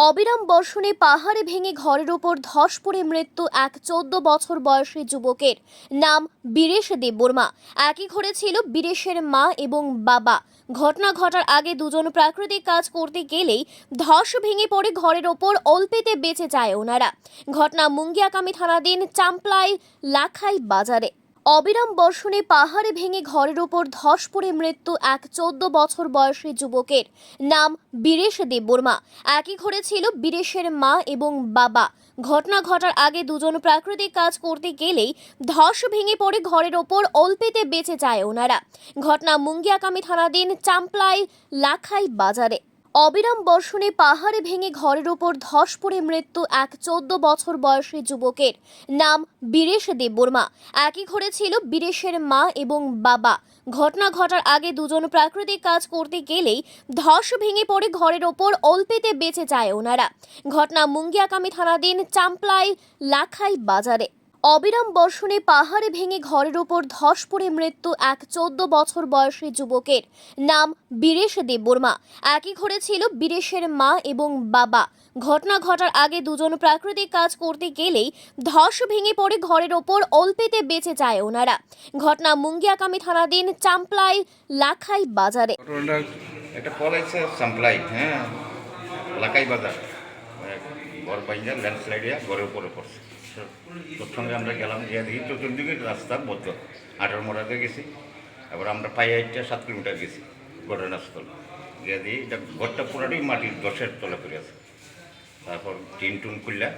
অবিরাম বর্ষণে পাহাড়ে ভেঙে ঘরের ওপর ধস পড়ে মৃত্যু এক ১৪ বছর বয়সী যুবকের। নাম বীরেশ দেববর্মা। একই ঘরে ছিল বীরেশের মা এবং বাবা। ঘটনা ঘটার আগে দুজন প্রাকৃতিক কাজ করতে গেলেই ধস ভেঙে পড়ে ঘরের ওপর অল্পেতে বেঁচে যায় ওনারা। ঘটনা মুঙ্গিয়াকামি থানাধীন চাম্পলাই লাখাই বাজারে। অবিরাম বর্ষণে পাহাড়ে ভেঙে ঘরের ওপর ধস পড়ে মৃত্যু এক ১৪ বছর বয়সী যুবকের। নাম বীরেশ দেববর্মা। একই ঘরে ছিল বীরেশের মা এবং বাবা। ঘটনা ঘটার আগে দুজন প্রাকৃতিক কাজ করতে গেলেই ধস ভেঙে পড়ে ঘরের ওপর অল্পেতে বেঁচে যায় ওনারা। ঘটনা মুঙ্গিয়াকামি থানাধীন চাম্পলাই লাখাই বাজারে। অবিরাম বর্ষণে পাহাড়ে ভেঙে ঘরের ওপর ধস পড়ে মৃত্যু এক ১৪ বছর বয়সী যুবকের। নাম বীরেশ দেববর্মা। একই ঘরে ছিল বীরেশের মা এবং বাবা। ঘটনা ঘটার আগে দুজন প্রাকৃতিক কাজ করতে গেলেই ধস ভেঙে পড়ে ঘরের ওপর অল্পেতে বেঁচে যায় ওনারা। ঘটনা মুঙ্গিয়াকামি থানাধীন চাম্পলাই লাখাই বাজারে। অবিরাম বর্ষণে পাহাড়ে ভেঙে ঘরের ওপর ধস পড়ে মৃত্যু এক ১৪ বছর বয়সী যুবকের। নাম বীরেশ দেববর্মা। একই ঘরে ছিল বীরেশের মা এবং বাবা। ঘটনা ঘটার আগে দুজন প্রাকৃতিক কাজ করতে গেলেই ধস ভেঙে পড়ে ঘরের ওপর অল্পেতে বেঁচে যায় ওনারা। ঘটনা মুঙ্গিয়াকামি থানাধীন চাম্পলাই লাখাই বাজারে। একটা কল আছে সাম্পলাই, হ্যাঁ, লাকাই বাজার। ঘর পাইয়া ল্যান্ডস্লাইডে ঘরের উপরে পড়ছে। তোর সঙ্গে আমরা গেলাম, গিয়ে দেখি চতুর্দিকে রাস্তা বদ্ধ। আটার মোড়াতে গেছি, এবার আমরা পায়ে 7 কিলোমিটার গেছি ঘটনাস্থল। গিয়ে দিই এটা ঘরটা পুরাটাই মাটির দশের তলে পড়ে আছে। তারপর টিন টুন খুললা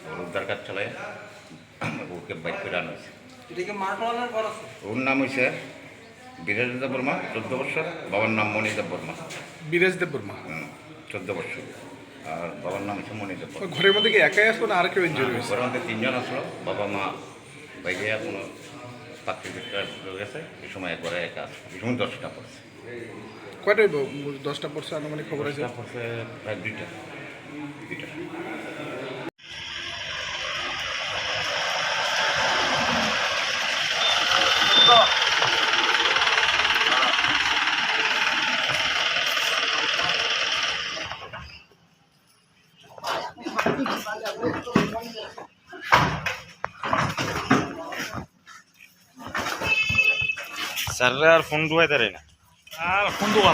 ওর উদ্ধার কাজ চালায় ওকে বাইক করে আনা হয়েছে। ওর নাম হয়েছে বীরেশ দেববর্মা, 14 বছর। বাবার নাম মণি দেববর্মা। বীরেশ দেববর্মা 14 বছর। আর বাবার নাম হচ্ছে মণি দেববর্মা। ঘরের মধ্যে কি একাই আসলো না আর কেউ ইনজুরি হয়েছে? ঘরের মধ্যে 3 জন আসলো, বাবা মা বাইকে কোনো প্রাকৃতিক গেছে। এই সময় ঘরে একা আসলো, এই সময় 10টা পড়ছে। কয়টায় 10টা পড়ছে আনুমানিক খবর আছে? পড়ছে প্রায় 2টা। স্যাররা আর ফোন ডুয়াই তারে না আর ফোন ডুয়া